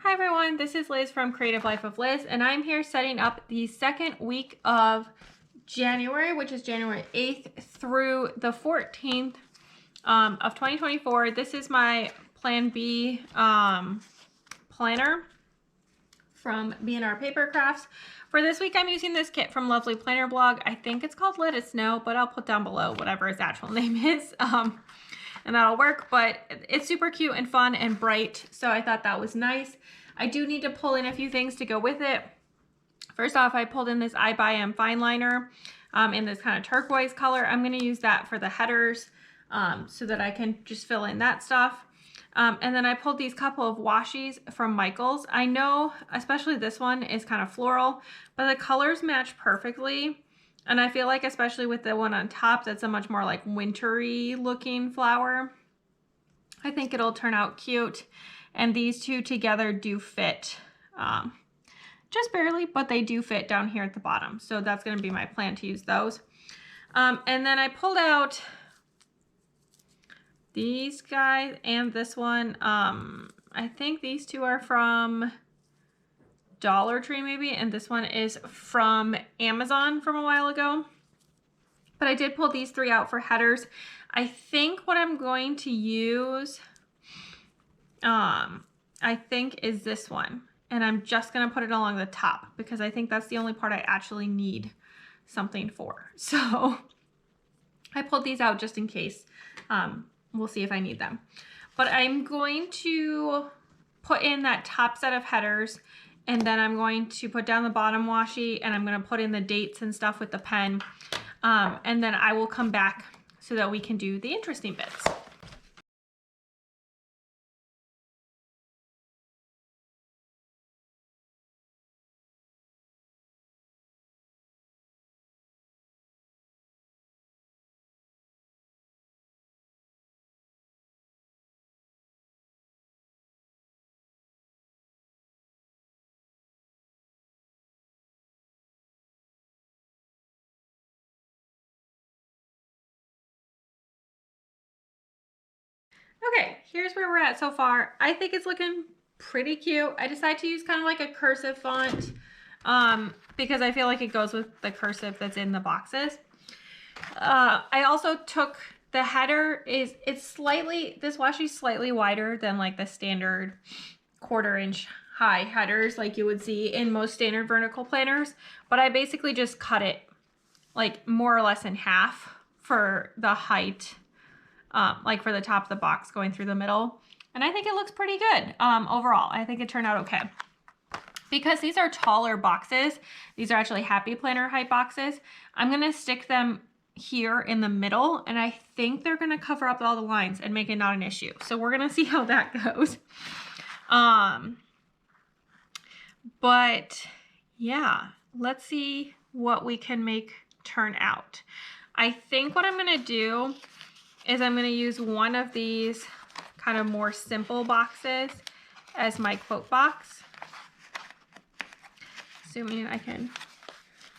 Hi everyone, this is Liz from Creative Life of Liz, and I'm here setting up the second week of January, which is January 8th through the 14th of 2024. This is my Plan B planner from B&R Paper Crafts. For this week, I'm using this kit from Lovely Planner Blog. I think it's called Let Us Know, but I'll put down below whatever its actual name is. And that'll work, but it's super cute and fun and bright, so I thought that was nice. I do need to pull in a few things to go with it. First off, I pulled in this I Buy Em fine liner in this kind of turquoise color. I'm going to use that for the headers so that I can just fill in that stuff. And then I pulled these couple of washies from Michaels. I know, especially this one is kind of floral, but the colors match perfectly. And I feel like, especially with the one on top, that's a much more like wintry looking flower. I think it'll turn out cute. And these two together do fit just barely, but they do fit down here at the bottom. So that's going to be my plan to use those. And then I pulled out these guys and this one. I think these two are from Dollar Tree maybe, and this one is from Amazon from a while ago. But I did pull these three out for headers. I think what I'm going to use, I think is this one. And I'm just going to put it along the top because I think that's the only part I actually need something for. So I pulled these out just in case. We'll see if I need them. But I'm going to put in that top set of headers, and then I'm going to put down the bottom washi, and I'm going to put in the dates and stuff with the pen. And then I will come back so that we can do the interesting bits. Okay, here's where we're at so far. I think it's looking pretty cute. I decided to use kind of like a cursive font because I feel like it goes with the cursive that's in the boxes. I also took the header this washi's slightly wider than like the standard 1/4 inch high headers like you would see in most standard vertical planners, but I basically just cut it like more or less in half for the height. Like for the top of the box going through the middle. And I think it looks pretty good overall. I think it turned out okay. Because these are taller boxes, these are actually Happy Planner height boxes, I'm going to stick them here in the middle, and I think they're going to cover up all the lines and make it not an issue. So we're going to see how that goes. But yeah, let's see what we can make turn out. I think what I'm going to do is I'm going to use one of these kind of more simple boxes as my quote box. Assuming I can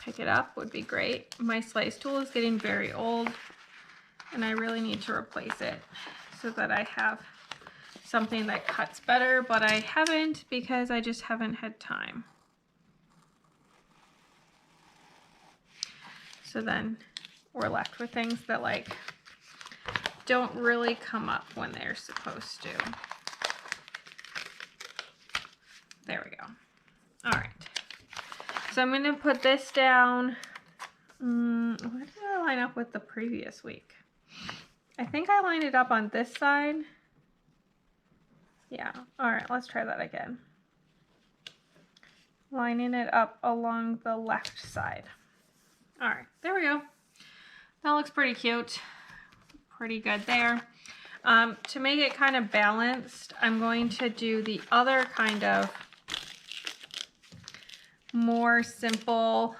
pick it up would be great. My slice tool is getting very old and I really need to replace it so that I have something that cuts better, but I haven't because I just haven't had time. So then we're left with things that like don't really come up when they're supposed to. There we go. All right. So I'm going to put this down. Where did I line up with the previous week? I think I lined it up on this side. Yeah. All right. Let's try that again. Lining it up along the left side. All right. There we go. That looks pretty cute. Pretty good there. To make it kind of balanced, I'm going to do the other kind of more simple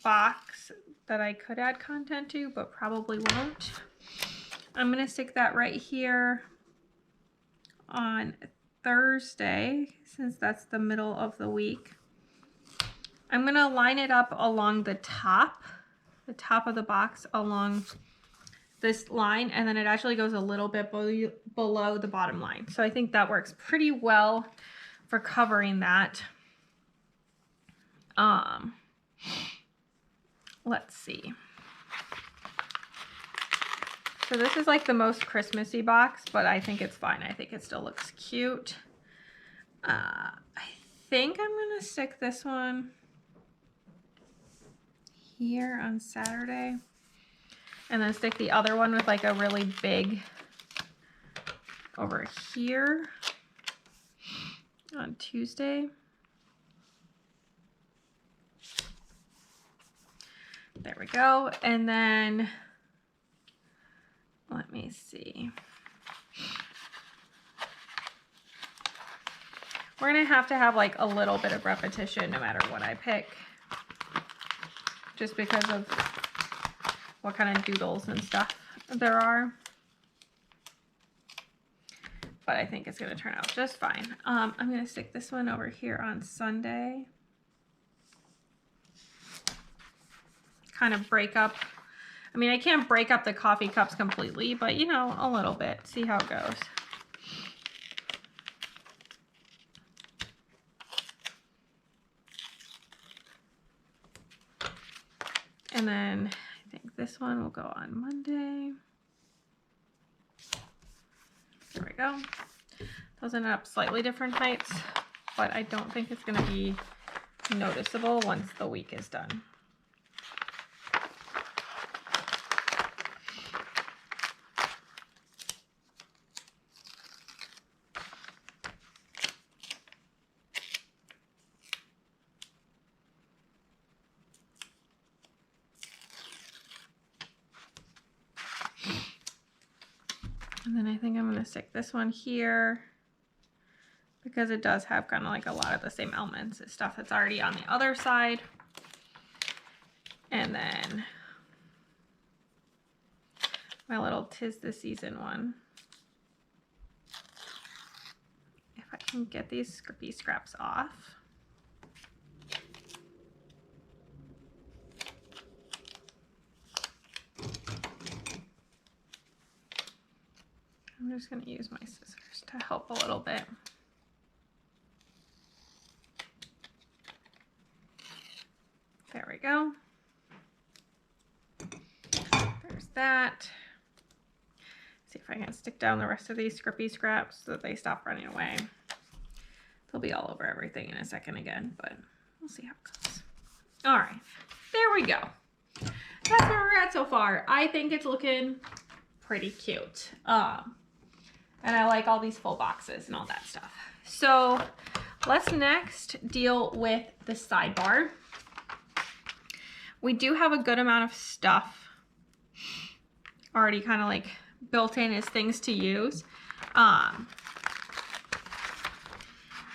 box that I could add content to, but probably won't. I'm going to stick that right here on Thursday, since that's the middle of the week. I'm gonna line it up along the top of the box along this line, and then it actually goes a little bit below the bottom line. So I think that works pretty well for covering that. Let's see. So this is like the most Christmassy box, but I think it's fine. I think it still looks cute. I think I'm gonna stick this one here on Saturday, and then stick the other one with like a really big over here on Tuesday. There we go. And then let me see. We're gonna have to have like a little bit of repetition no matter what I pick, just because of what kind of doodles and stuff there are. But I think it's gonna turn out just fine. I'm gonna stick this one over here on Sunday. Kind of break up. I mean, I can't break up the coffee cups completely, but you know, a little bit. See how it goes. And then I think this one will go on Monday. There we go. Those ended up slightly different heights, but I don't think it's going to be noticeable once the week is done. And then I think I'm going to stick this one here because it does have kind of like a lot of the same elements as stuff that's already on the other side. And then my little 'Tis the Season one. If I can get these scrippy scraps off. I'm just going to use my scissors to help a little bit. There we go. There's that. See if I can stick down the rest of these scrippy scraps so that they stop running away. They'll be all over everything in a second again, but we'll see how it goes. All right, there we go. That's where we're at so far. I think it's looking pretty cute. And I like all these full boxes and all that stuff. So let's next deal with the sidebar. We do have a good amount of stuff already kind of like built in as things to use.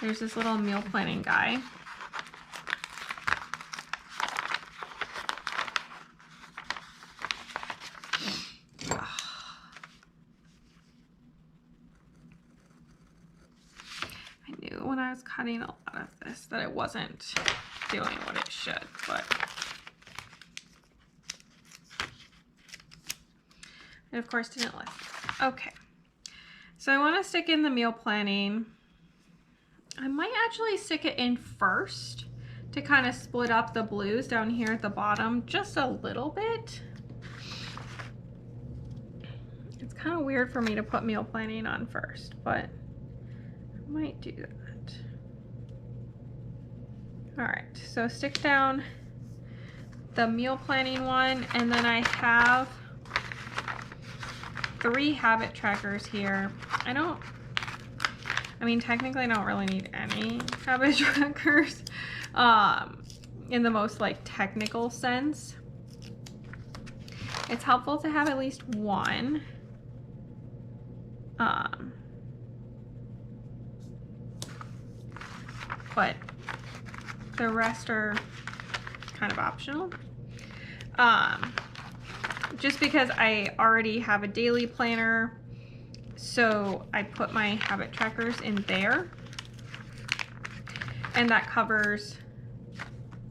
There's this little meal planning guy. When I was cutting a lot of this that it wasn't doing what it should, but it of course didn't listen. Okay, so I want to stick in the meal planning. I might actually stick it in first to kind of split up the blues down here at the bottom just a little bit. It's kind of weird for me to put meal planning on first, but I might do that. All right, so stick down the meal planning one, and then I have 3 habit trackers here. I mean, technically I don't really need any habit trackers in the most like technical sense. It's helpful to have at least one. But the rest are kind of optional. Just because I already have a daily planner, so I put my habit trackers in there, and that covers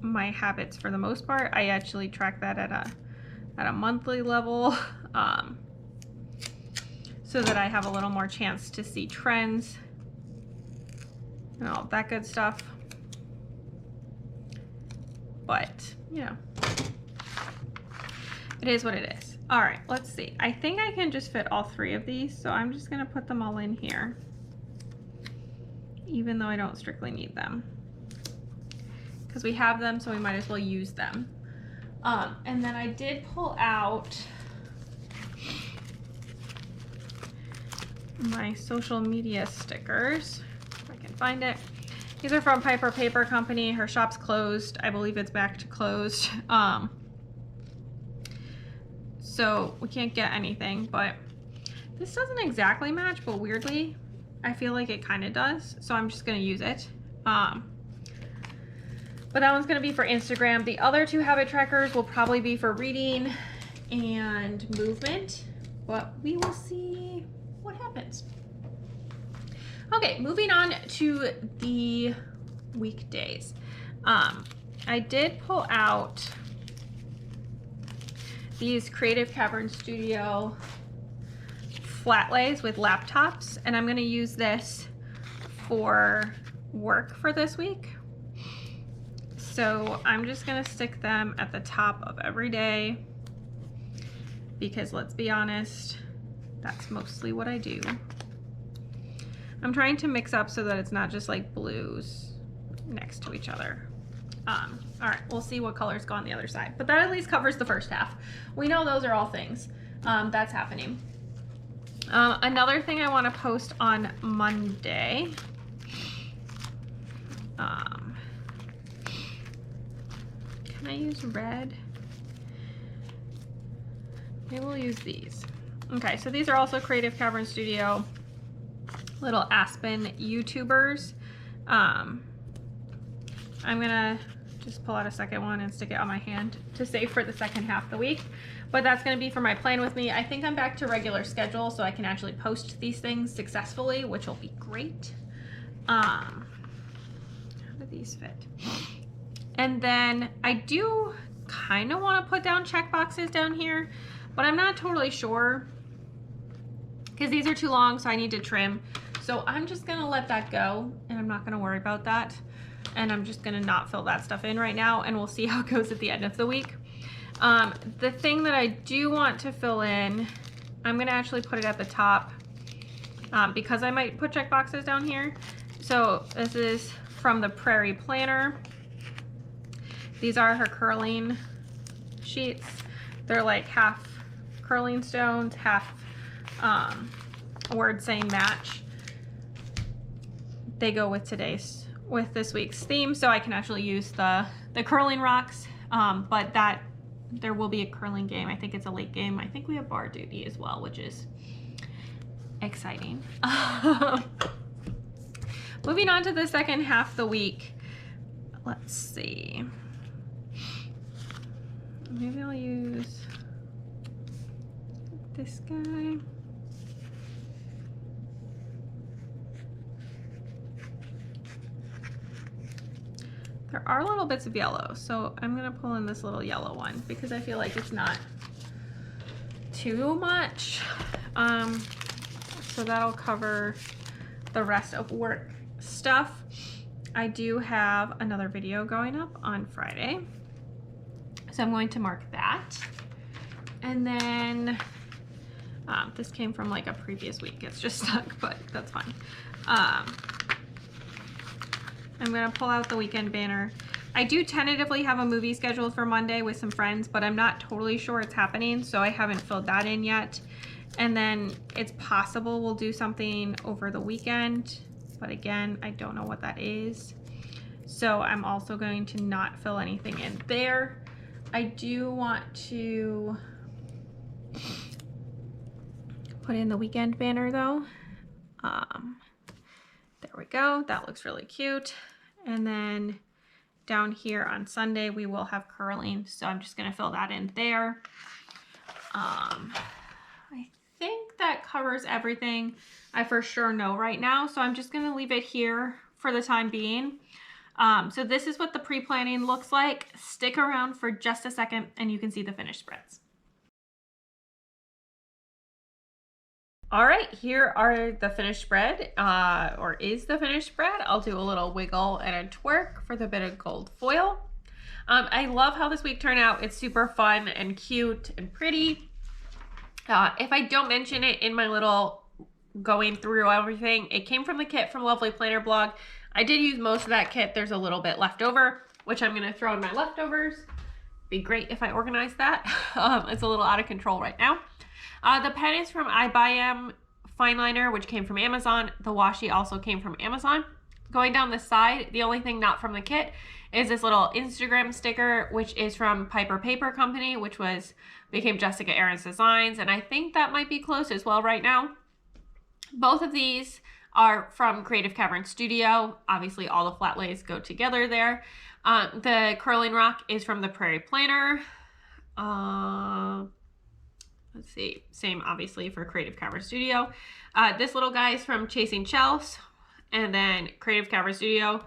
my habits for the most part. I actually track that at a monthly level, so that I have a little more chance to see trends and all that good stuff. But, you know, it is what it is. All right, let's see. I think I can just fit all 3 of these, so I'm just gonna put them all in here, even though I don't strictly need them, because we have them, so we might as well use them. And then I did pull out my social media stickers, if I can find it. These are from Piper Paper Company. Her shop's closed. I believe it's back to closed. So we can't get anything, but this doesn't exactly match, but weirdly, I feel like it kind of does. So I'm just gonna use it. But that one's gonna be for Instagram. The other 2 habit trackers will probably be for reading and movement, but we will see what happens. Okay, moving on to the weekdays. I did pull out these Creative Cavern Studio flat lays with laptops, and I'm gonna use this for work for this week. So I'm just gonna stick them at the top of every day, because let's be honest, that's mostly what I do. I'm trying to mix up so that it's not just like blues next to each other. All right, we'll see what colors go on the other side, but that at least covers the first half. We know those are all things that's happening. Another thing I want to post on Monday. Can I use red? Maybe we'll use these. Okay, so these are also Creative Cavern Studio little Aspen YouTubers. I'm gonna just pull out a second one and stick it on my hand to save for the second half of the week, but that's gonna be for my plan with me. I think I'm back to regular schedule, so I can actually post these things successfully, which will be great. How do these fit? And then I do kind of want to put down check boxes down here, but I'm not totally sure because these are too long, so I need to trim. So I'm just gonna let that go, and I'm not gonna worry about that. And I'm just gonna not fill that stuff in right now, and we'll see how it goes at the end of the week. The thing that I do want to fill in, I'm gonna actually put it at the top because I might put check boxes down here. So this is from the Prairie Planner. These are her curling sheets. They're like half curling stones, half word saying match. They go with this week's theme, so I can actually use the curling rocks, but that there will be a curling game. I think it's a late game. I think we have bar duty as well, which is exciting. Moving on to the second half of the week. Let's see. Maybe I'll use this guy. There are little bits of yellow, so I'm gonna pull in this little yellow one because I feel like it's not too much. So that'll cover the rest of work stuff. I do have another video going up on Friday, so I'm going to mark that. And then this came from like a previous week. It's just stuck, but that's fine. I'm gonna pull out the weekend banner. I do tentatively have a movie scheduled for Monday with some friends, but I'm not totally sure it's happening, so I haven't filled that in yet. And then it's possible we'll do something over the weekend, but again, I don't know what that is. So I'm also going to not fill anything in there. I do want to put in the weekend banner though. There we go. That looks really cute. And then down here on Sunday, we will have curling. So I'm just going to fill that in there. I think that covers everything I for sure know right now. So I'm just going to leave it here for the time being. So this is what the pre-planning looks like. Stick around for just a second and you can see the finished spreads. All right, here are the finished spread, or is the finished spread. I'll do a little wiggle and a twerk for the bit of gold foil. I love how this week turned out. It's super fun and cute and pretty. If I don't mention it in my little going through everything, it came from the kit from Lovely Planner blog. I did use most of that kit. There's a little bit left over, which I'm going to throw in my leftovers. Be great if I organized that. It's a little out of control right now. The pen is from I Buy Em Fine Liner, which came from Amazon. The washi also came from Amazon. Going down the side, the only thing not from the kit is this little Instagram sticker, which is from Piper Paper Company, which became Jessica Aaron's Designs, and I think that might be close as well right now. Both of these are from Creative Cavern Studio. Obviously, all the flat lays go together there. The Curling Rock is from the Prairie Planner. Let's see, same obviously for Creative Cavern Studio. This little guy is from Chasing Shelves, and then Creative Cavern Studio,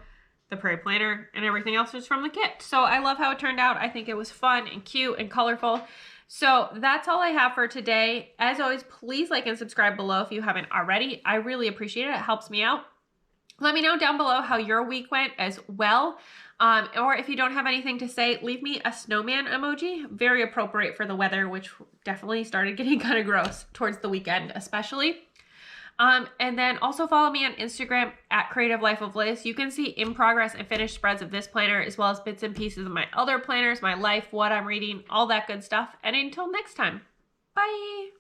the Prairie Planner, and everything else is from the kit. So I love how it turned out. I think it was fun and cute and colorful. So that's all I have for today. As always, please like and subscribe below if you haven't already. I really appreciate it. It helps me out. Let me know down below how your week went as well. Or if you don't have anything to say, leave me a snowman emoji. Very appropriate for the weather, which definitely started getting kind of gross towards the weekend, especially. And then also follow me on Instagram at Creative Life of Liz. You can see in progress and finished spreads of this planner, as well as bits and pieces of my other planners, my life, what I'm reading, all that good stuff. And until next time, bye.